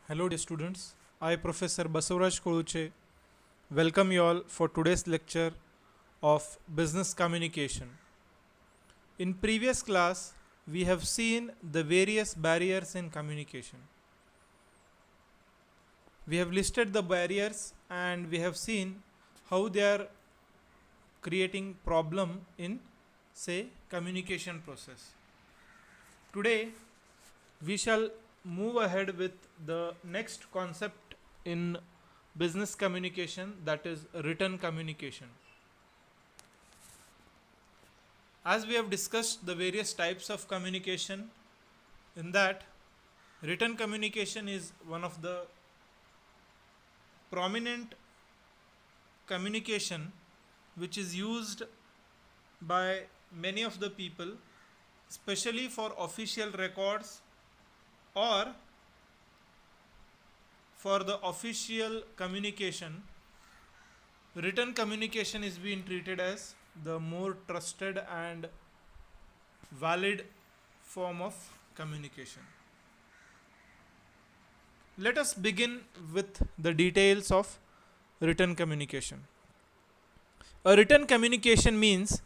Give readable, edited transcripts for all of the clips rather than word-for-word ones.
Hello, dear students. I, Professor Basavaraj Koluche, welcome you all for today's lecture of business communication. In previous class, we have seen the various barriers in communication. We have listed the barriers and we have seen how they are creating problem in, say, communication process. Today, we shall move ahead with the next concept in business communication, that is written communication. As we have discussed the various types of communication, in that written communication is one of the prominent communication which is used by many of the people, especially for official records or for the official communication. Written communication is being treated as the more trusted and valid form of communication. Let us begin with the details of written communication. A written communication means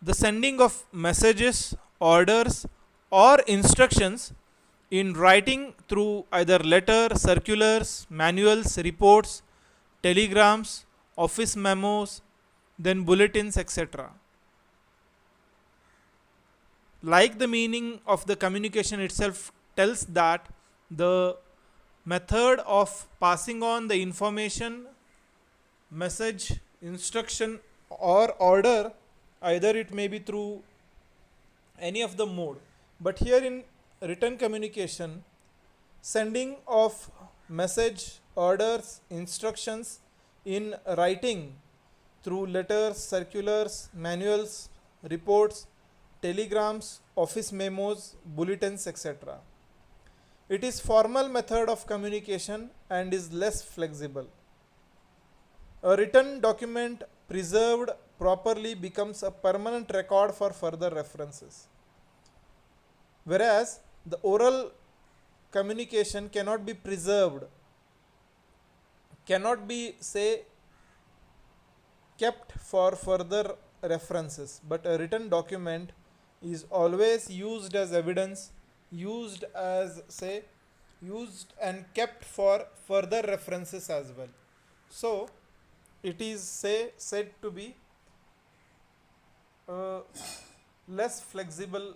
the sending of messages, orders, or instructions in writing through either letter, circulars, manuals, reports, telegrams, office memos, then bulletins, etc. Like the meaning of the communication itself tells that the method of passing on the information, message, instruction, or order, either it may be through any of the mode. But here in written communication, sending of message, orders, instructions in writing through letters, circulars, manuals, reports, telegrams, office memos, bulletins, etc. It is formal method of communication and is less flexible. A written document preserved properly becomes a permanent record for further references. Whereas the oral communication cannot be preserved, cannot be, say, kept for further references, but a written document is always used as evidence, used as, say, used and kept for further references as well. So it is, say, said to be a less flexible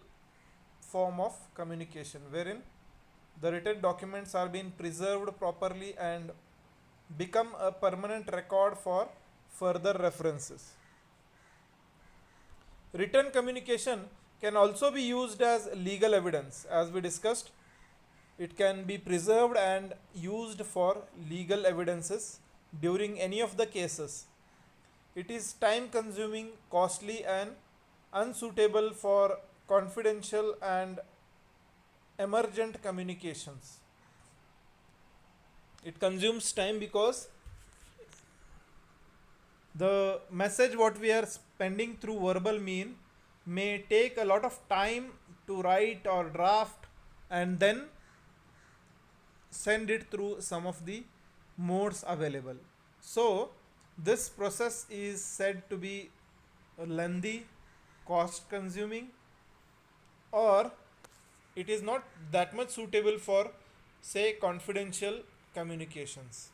form of communication, wherein the written documents are being preserved properly and become a permanent record for further references. Written communication can also be used as legal evidence. As we discussed, it can be preserved and used for legal evidences during any of the cases. It is time consuming, costly, and unsuitable for confidential and emergent communications. It consumes time because the message what we are spending through verbal mean may take a lot of time to write or draft and then send it through some of the modes available. So this process is said to be lengthy, cost consuming, or it is not that much suitable for, say, confidential communications.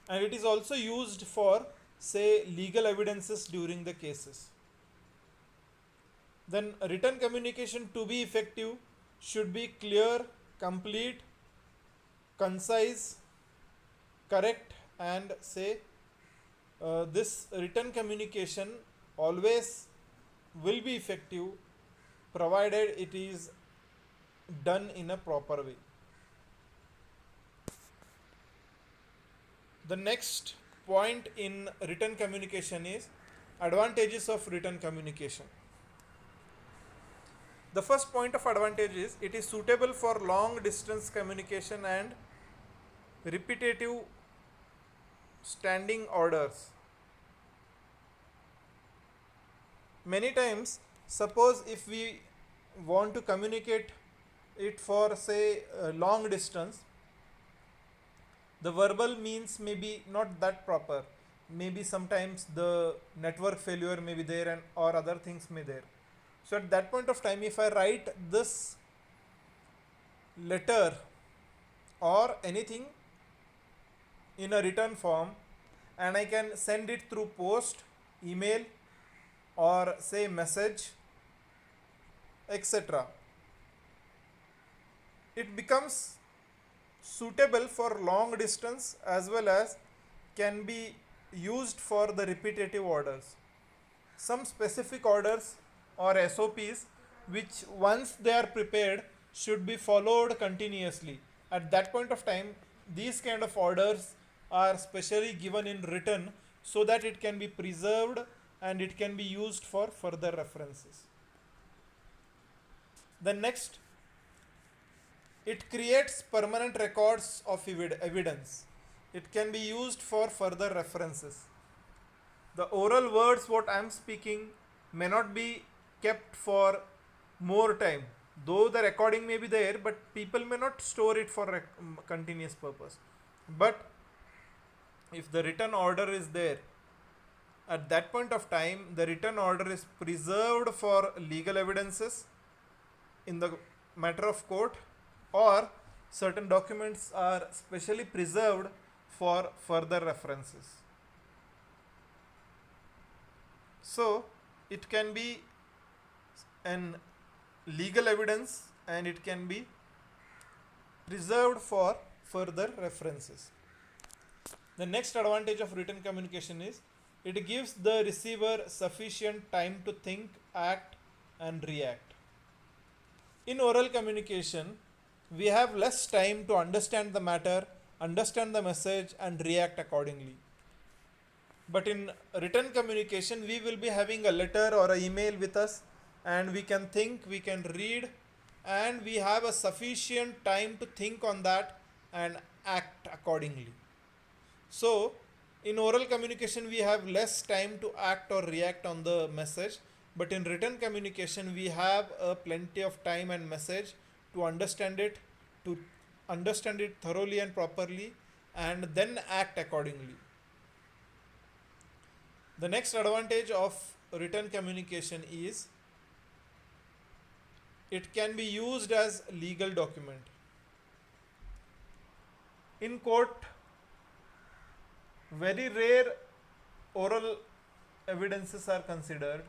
And it is also used for, say, legal evidences during the cases. Then written communication, to be effective, should be clear, complete, concise, correct, and, say, this written communication always will be effective provided it is done in a proper way. The next point in written communication is advantages of written communication. The first point of advantage is it is suitable for long distance communication and repetitive standing orders. Many times, suppose if we want to communicate it for say long distance, the verbal means maybe not that proper. Maybe sometimes the network failure may be there and or other things may there. So at that point of time, if I write this letter or anything in a written form, and I can send it through post, email, or say message, etc., it becomes suitable for long distance as well as can be used for the repetitive orders. Some specific orders or SOPs which once they are prepared should be followed continuously. At that point of time, these kind of orders are specially given in written so that it can be preserved and it can be used for further references. The next, it creates permanent records of evidence. It can be used for further references. The oral words what I am speaking may not be kept for more time. Though the recording may be there, but people may not store it for continuous purpose. But if the written order is there, at that point of time, the written order is preserved for legal evidences in the matter of court, or certain documents are specially preserved for further references. So it can be an legal evidence and it can be preserved for further references. The next advantage of written communication is it gives the receiver sufficient time to think, act, and react. In oral communication, we have less time to understand the matter, understand the message, and react accordingly. But in written communication, we will be having a letter or an email with us, and we can think, we can read, and we have a sufficient time to think on that and act accordingly. So, in oral communication, we have less time to act or react on the message, but in written communication, we have plenty of time and message to understand it thoroughly and properly, and then act accordingly. The next advantage of written communication is it can be used as legal document. In court, very rare oral evidences are considered,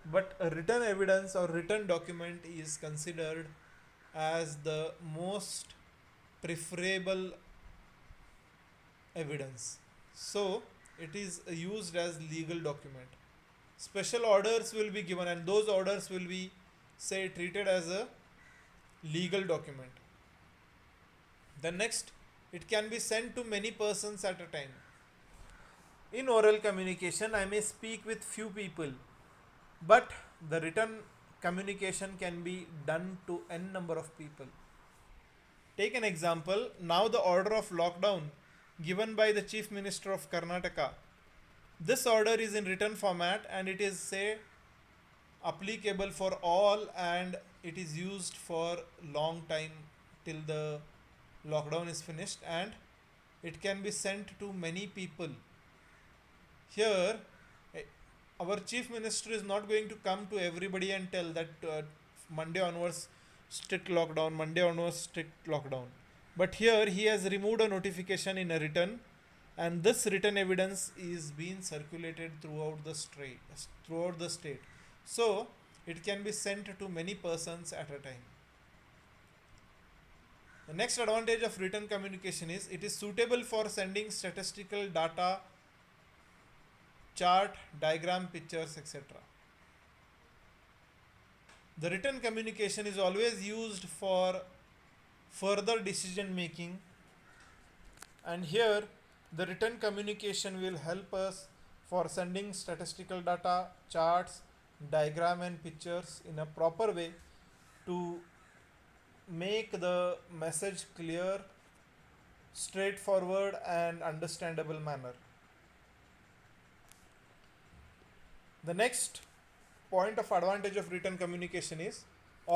but a written evidence or written document is considered as the most preferable evidence. So it is used as legal document. Special orders will be given and those orders will be say treated as a legal document. The next, it can be sent to many persons at a time. In oral communication, I may speak with few people, but the written communication can be done to n number of people. Take an example. Now the order of lockdown given by the Chief Minister of Karnataka. This order is in written format and it is say applicable for all and it is used for long time till the lockdown is finished, and it can be sent to many people. Here our Chief Minister is not going to come to everybody and tell that Monday onwards strict lockdown. But here he has removed a notification in a written, and this written evidence is being circulated throughout the state. So it can be sent to many persons at a time. The next advantage of written communication is it is suitable for sending statistical data, chart, diagram, pictures, etc. The written communication is always used for further decision making, and here the written communication will help us for sending statistical data, charts, diagram and pictures in a proper way to make the message clear, straightforward and understandable manner. The next point of advantage of written communication is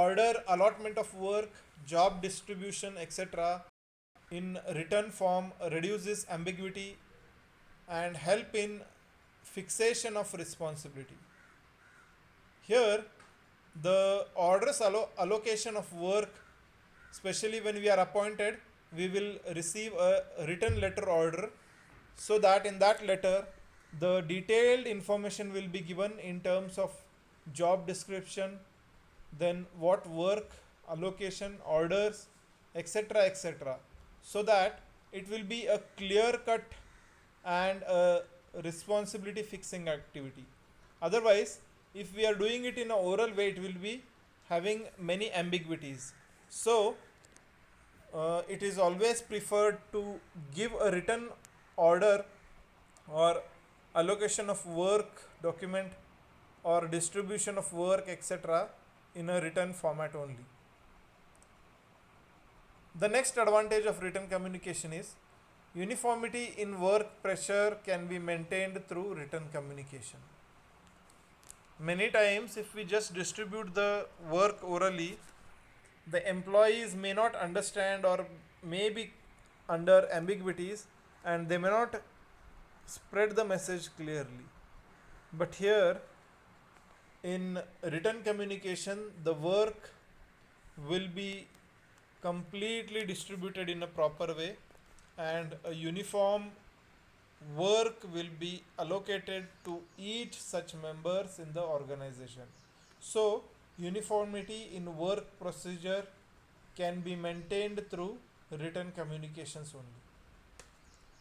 order, allotment of work, job distribution, etc. in written form reduces ambiguity and help in fixation of responsibility. Here, the orders allocation of work, especially when we are appointed, we will receive a written letter order, so that in that letter the detailed information will be given in terms of job description, then what work allocation, orders, etc., etc., so that it will be a clear cut and a responsibility fixing activity. Otherwise, if we are doing it in an oral way, it will be having many ambiguities. So it is always preferred to give a written order or allocation of work document or distribution of work, etc., in a written format only. The next advantage of written communication is uniformity in work pressure can be maintained through written communication. Many times, if we just distribute the work orally, the employees may not understand or may be under ambiguities and they may not spread the message clearly. But here, in written communication, the work will be completely distributed in a proper way and a uniform work will be allocated to each such members in the organization. So uniformity in work procedure can be maintained through written communications only,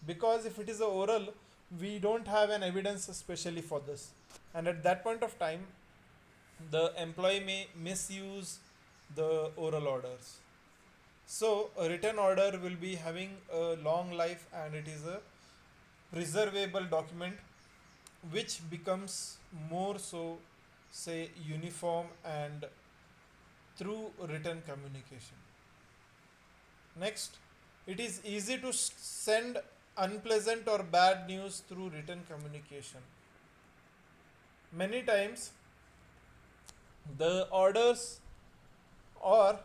because if it is a oral, we don't have an evidence especially for this, and at that point of time the employee may misuse the oral orders. So a written order will be having a long life and it is a preservable document which becomes more so, say, uniform and through written communication. Next, it is easy to send unpleasant or bad news through written communication. Many times the orders or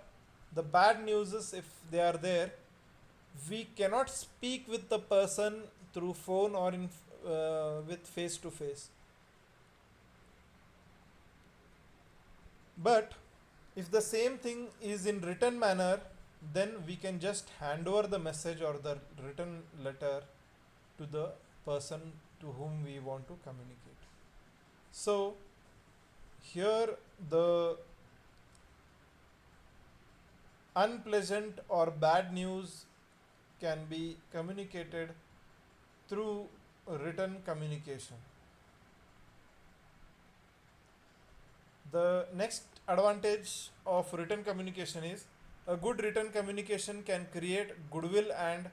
the bad news, if they are there, we cannot speak with the person through phone or in with face to face. But if the same thing is in written manner, then we can just hand over the message or the written letter to the person to whom we want to communicate. So here the unpleasant or bad news can be communicated through written communication. The next advantage of written communication is a good written communication can create goodwill and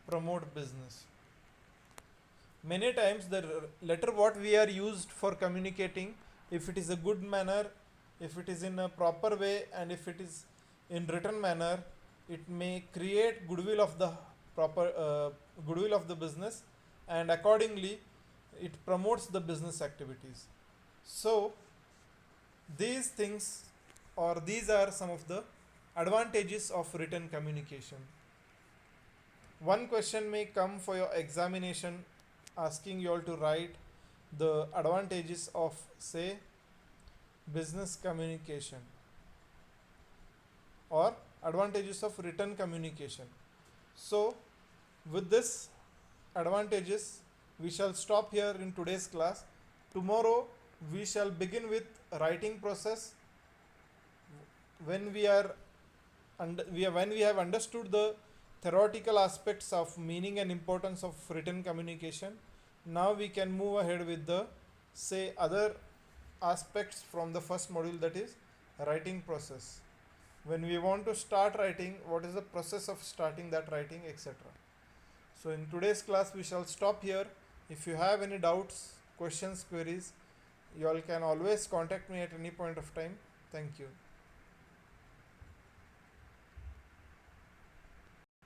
promote business. Many times the letter what we are used for communicating, if it is a good manner, if it is in a proper way, and if it is in written manner, it may create goodwill of the goodwill of the business, and accordingly it promotes the business activities. So these things, or these are some of the advantages of written communication. One question may come for your examination asking you all to write the advantages of, say, business communication or advantages of written communication. So with this advantages, we shall stop here in today's class. Tomorrow we shall begin with writing process. When we have understood the theoretical aspects of meaning and importance of written communication, now we can move ahead with the, say, other aspects from the first module, that is writing process. When we want to start writing, what is the process of starting that writing, etc. So in today's class we shall stop here. If you have any doubts, questions, queries, you all can always contact me at any point of time. Thank you.